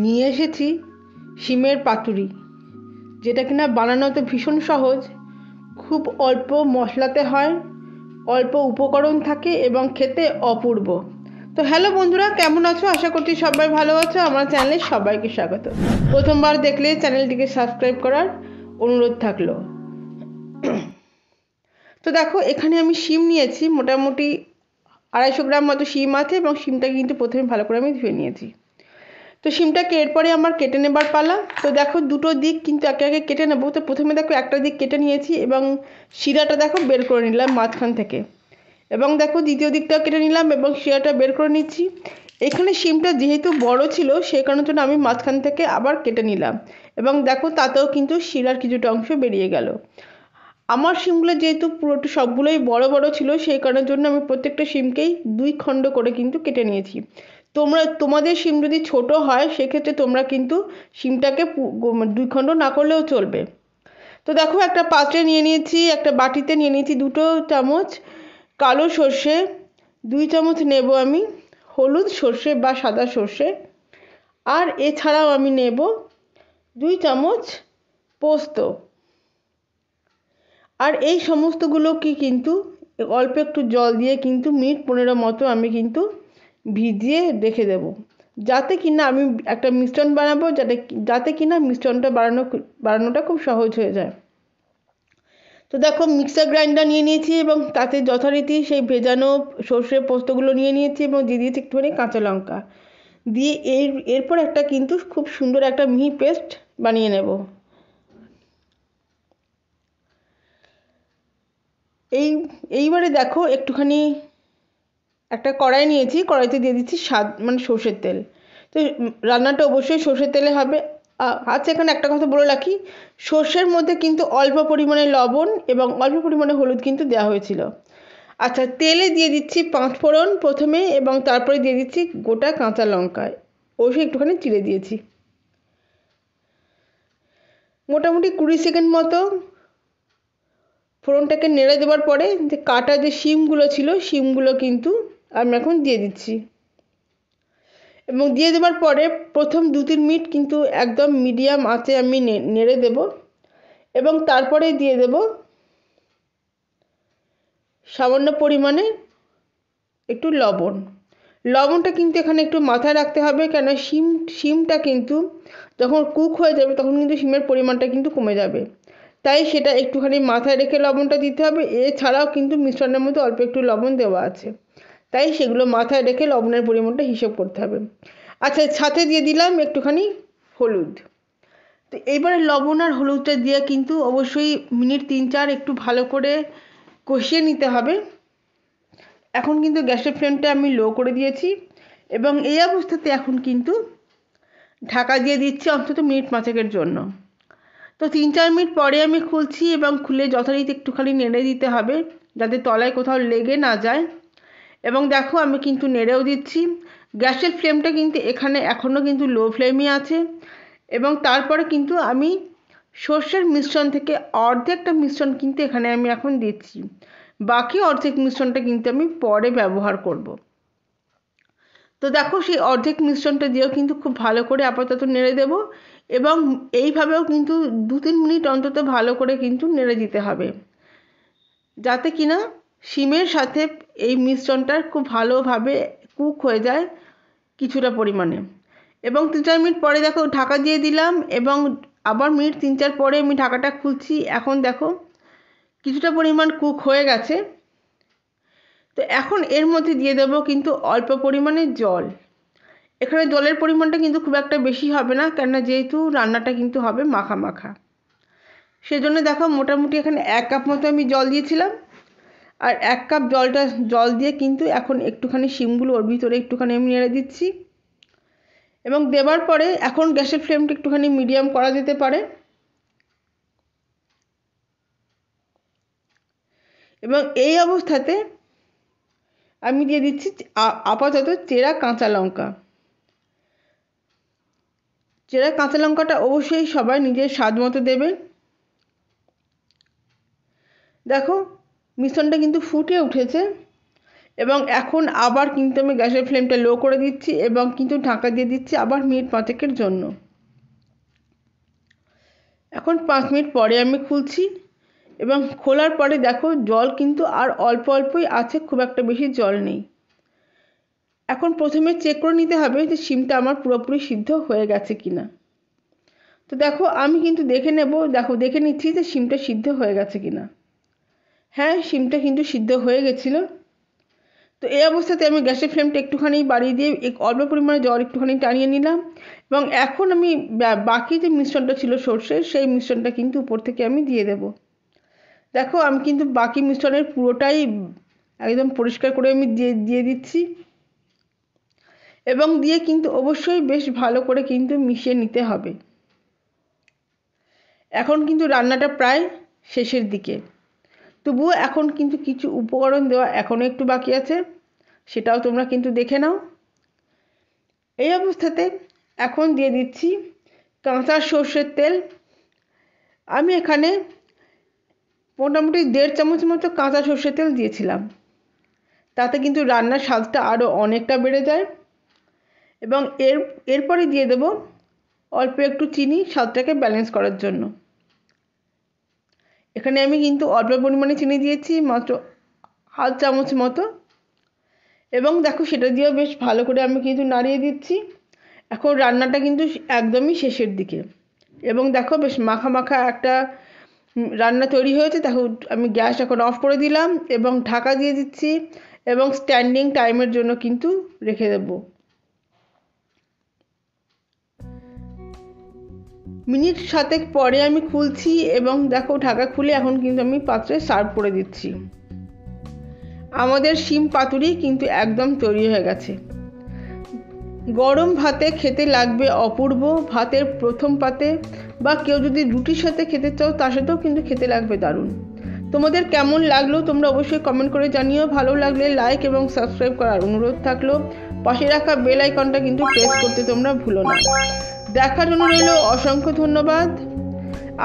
নিয়ে এসেছি শিমের পাতুরি, যেটা কিনা বানানোতে ভীষণ সহজ, খুব অল্প মশলাতে হয়, অল্প উপকরণ থাকে এবং খেতে অপূর্ব। তো হ্যালো বন্ধুরা, কেমন আছো? আশা করছি সবাই ভালো আছো। আমার চ্যানেলে সবাইকে স্বাগত। প্রথমবার দেখলে চ্যানেলটিকে সাবস্ক্রাইব করার অনুরোধ থাকলো। তো দেখো, এখানে আমি শিম নিয়েছি, মোটামুটি 250 গ্রাম মতো শিম আছে এবং শিমটাকে কিন্তু প্রথমে ভালো করে আমি ধুয়ে নিয়েছি। তো শিমটাকে এরপরে আমার কেটে নেবার পালা। তো দেখো, দুটো দিক কিন্তু একে একে কেটে নেবো। তো প্রথমে দেখো একটা দিক কেটে নিয়েছি এবং শিরাটা দেখো বের করে নিলাম মাঝখান থেকে, এবং দেখো দ্বিতীয় দিকটাও কেটে নিলাম এবং শিরাটা বের করে নিচ্ছি। এখানে শিমটা যেহেতু বড় ছিল সেই কারণের জন্য আমি মাঝখান থেকে আবার কেটে নিলাম, এবং দেখো তাতেও কিন্তু শিরার কিছুটা অংশ বেরিয়ে গেল। আমার শিমগুলো যেহেতু পুরোটা সবগুলোই বড় বড় ছিল সেই কারণের জন্য আমি প্রত্যেকটা শিমকেই 2 খণ্ড করে কিন্তু কেটে নিয়েছি। তোমাদের শিম যদি ছোট হয় সেক্ষেত্রে তোমরা কিন্তু শিমটাকে 2 খণ্ড না করলেও চলবে। তো দেখো, একটা পাত্রে নিয়ে নিয়েছি, একটা বাটিতে নিয়ে নিয়েছি 2 চামচ কালো সর্ষে, 2 চামচ নেব আমি হলুদ সর্ষে বা সাদা সর্ষে, আর এছাড়াও আমি নেব 2 চামচ পোস্ত। আর এই সমস্তগুলোকে কিন্তু অল্প একটু জল দিয়ে কিন্তু মিনিট 15 মতো আমি কিন্তু ভিজিয়ে রেখে দেব, যাতে কিনা আমি একটা মিশ্রণ বানাবো, যাতে কিনা মিশ্রণটা বানানোটা খুব সহজ হয়ে যায়। তো দেখো, মিক্সার গ্রাইন্ডার নিয়ে নিয়েছি এবং তাতে যথারীতি সেই ভেজানো সর্ষে পোস্তগুলো নিয়ে নিয়েছি এবং দিয়ে দিয়েছি একটুখানি কাঁচা লঙ্কা দিয়ে এরপর একটা কিন্তু খুব সুন্দর একটা মিহি পেস্ট বানিয়ে নেব। এইবারে দেখো, একটুখানি একটা কড়াই নিয়েছি, কড়াইতে দিয়ে দিচ্ছি সর্ষের তেল। তো রান্নাটা অবশ্যই সর্ষের তেলে হবে। আচ্ছা, এখানে একটা কথা বলে রাখি, সর্ষের মধ্যে কিন্তু অল্প পরিমাণে লবণ এবং অল্প পরিমাণে হলুদ কিন্তু দেওয়া হয়েছিল। আচ্ছা, তেলে দিয়ে দিচ্ছি 5 ফোড়ন প্রথমে এবং তারপরে দিয়ে দিচ্ছি গোটা কাঁচা লঙ্কা, অবশ্যই একটুখানি চিড়ে দিয়েছি। মোটামুটি 20 সেকেন্ড মতো ফোড়নটাকে নেড়ে দেওয়ার পরে যে কাটা যে শিমগুলো ছিল শিমগুলো কিন্তু আমি এখন দিয়ে দিচ্ছি, এবং দিয়ে দেওয়ার পরে প্রথম 2-3 মিনিট কিন্তু একদম মিডিয়াম আঁচে আমি নেড়ে দেব, এবং তারপরে দিয়ে দেব সামান্য পরিমাণে একটু লবণ। লবণটা কিন্তু এখানে একটু মাথায় রাখতে হবে, কেন শিমটা কিন্তু যখন কুক হয়ে যাবে তখন কিন্তু শিমের পরিমাণটা কিন্তু কমে যাবে, তাই সেটা একটুখানি মাথায় রেখে লবণটা দিতে হবে। এছাড়াও কিন্তু মিশ্রণের মধ্যে অল্প একটু লবণ দেওয়া আছে, তাই সেগুলো মাথায় রেখে লবণের পরিমাণটা হিসেব করতে হবে। আচ্ছা, সাথে দিয়ে দিলাম একটুখানি হলুদ। তো এইবারে লবণ আর হলুদটা দিয়ে কিন্তু অবশ্যই মিনিট 3-4 একটু ভালো করে কষিয়ে নিতে হবে। এখন কিন্তু গ্যাসের ফ্লেমটা আমি লো করে দিয়েছি এবং এই অবস্থাতে এখন কিন্তু ঢাকা দিয়ে দিচ্ছি অন্তত মিনিট 5-এর জন্য। তো 3-4 মিনিট পরে আমি খুলছি এবং খুলে যথারীতি একটুখানি নেড়ে দিতে হবে যাতে তলায় কোথাও লেগে না যায়, এবং দেখো আমি কিন্তু নেড়েও দিচ্ছি। গ্যাসের ফ্লেমটা কিন্তু এখানে এখনও কিন্তু লো ফ্লেমই আছে, এবং তারপরে কিন্তু আমি সর্ষের মিশ্রণ থেকে অর্ধেকটা মিশ্রণ কিন্তু এখানে আমি এখন দিচ্ছি, বাকি অর্ধেক মিশ্রণটা কিন্তু আমি পরে ব্যবহার করব। তো দেখো, সেই অর্ধেক মিশ্রণটা দিয়েও কিন্তু খুব ভালো করে আপাতত নেড়ে দেব, এবং এইভাবেও কিন্তু 2-3 মিনিট অন্তত ভালো করে কিন্তু নেড়ে দিতে হবে, যাতে কিনা শিমের সাথে এই মিশ্রণটা খুব ভালোভাবে কুক হয়ে যায় কিছুটা পরিমাণে। এবং 3-4 মিনিট পরে দেখো ঢাকা দিয়ে দিলাম, এবং আবার মিনিট 3-4 পরে আমি ঢাকাটা খুলছি। এখন দেখো কিছুটা পরিমাণ কুক হয়ে গেছে। তো এখন এর মধ্যে দিয়ে দেবো কিন্তু অল্প পরিমাণে জল। এখানে জলের পরিমাণটা কিন্তু খুব একটা বেশি হবে না, কেননা যেহেতু রান্নাটা কিন্তু হবে মাখা মাখা, সেজন্য দেখো মোটামুটি এখানে 1 কাপ মতো আমি জল দিয়েছিলাম, আর 1 কাপ জল দিয়ে কিন্তু এখন একটুখানি শিমগুলো ওর ভিতরে একটুখানি আমি নেড়ে দিচ্ছি, এবং দেওয়ার পরে এখন গ্যাসের ফ্লেমটা একটুখানি মিডিয়াম করা যেতে পারে, এবং এই অবস্থাতে আমি দিয়ে দিচ্ছি আপাতত চেরা কাঁচা লঙ্কা। চেরা কাঁচা লঙ্কাটা অবশ্যই সবাই নিজের স্বাদ মতো দেবে। দেখো মিশ্রণটা কিন্তু ফুটে উঠেছে, এবং এখন আবার কিন্তু আমি গ্যাসের ফ্লেমটা লো করে দিচ্ছি এবং কিন্তু ঢাকা দিয়ে দিচ্ছি আবার মিনিট 5 জন্য। এখন 5 মিনিট পরে আমি খুলছি এবং খোলার পরে দেখো জল কিন্তু আর অল্প অল্পই আছে, খুব একটা বেশি জল নেই। এখন প্রথমে চেক করে নিতে হবে যে শিমটা আমার পুরোপুরি সিদ্ধ হয়ে গেছে কিনা। তো দেখো আমি কিন্তু দেখে নিচ্ছি যে শিমটা সিদ্ধ হয়ে গেছে কিনা। হ্যাঁ, শিমটা কিন্তু সিদ্ধ হয়ে গেছিলো। তো এই অবস্থাতে আমি গ্যাসের ফ্লেমটা একটুখানি বাড়িয়ে দিয়ে অল্প পরিমাণে জল একটুখানি টানিয়ে নিলাম এবং এখন আমি বাকি যে মিশ্রণটা ছিল সর্ষের, সেই মিশ্রণটা কিন্তু উপর থেকে আমি দিয়ে দেব। দেখো আমি কিন্তু বাকি মিশ্রণের পুরোটাই একদম পরিষ্কার করে আমি দিয়ে দিচ্ছি এবং দিয়ে কিন্তু অবশ্যই বেশ ভালো করে কিন্তু মিশিয়ে নিতে হবে। এখন কিন্তু রান্নাটা প্রায় শেষের দিকে, তবুও এখন কিন্তু কিছু উপকরণ দেওয়া এখনও একটু বাকি আছে, সেটাও তোমরা কিন্তু দেখে নাও। এই অবস্থাতে এখন দিয়ে দিচ্ছি কাঁচা সর্ষের তেল। আমি এখানে মোটামুটি 1.5 চামচ মতো কাঁচা সর্ষের তেল দিয়েছিলাম, তাতে কিন্তু রান্নার স্বাদটা আরও অনেকটা বেড়ে যায়। এবং এরপরে দিয়ে দেব অল্প একটু চিনি স্বাদটাকে ব্যালেন্স করার জন্য। এখানে আমি কিন্তু অল্প পরিমাণে চিনি দিয়েছি, মাত্র 1/2 চামচ মতো। এবং দেখো সেটা দিয়েও বেশ ভালো করে আমি কিন্তু নাড়িয়ে দিচ্ছি। এখন রান্নাটা কিন্তু একদমই শেষের দিকে এবং দেখো বেশ মাখা মাখা একটা রান্না তৈরি হয়েছে। দেখো আমি গ্যাস এখন অফ করে দিলাম এবং ঢাকা দিয়ে দিচ্ছি এবং স্ট্যান্ডিং টাইমের জন্য কিন্তু রেখে দেব। মিনিট 7 পরে আমি খুলছি এবং দেখো ঢাকা খুলে এখন কিন্তু আমি পাত্রে সার্ভ করে দিচ্ছি। আমাদের শিম পাতুরি কিন্তু একদম তৈরি হয়ে গেছে। গরম ভাতে খেতে লাগবে অপূর্ব, ভাতের প্রথম পাতে বা কেউ যদি রুটির সাথে খেতে চাও তার সাথেও কিন্তু খেতে লাগবে দারুণ। তোমাদের কেমন লাগলো তোমরা অবশ্যই কমেন্ট করে জানিও। ভালো লাগলে লাইক এবং সাবস্ক্রাইব করার অনুরোধ থাকলো। পাশে রাখা বেল আইকনটা কিন্তু প্রেস করতে তোমরা ভুলো না। দেখার জন্য রইল অসংখ্য ধন্যবাদ।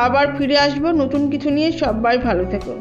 আবার ফিরে আসবো নতুন কিছু নিয়ে। সবাই ভালো থেকো।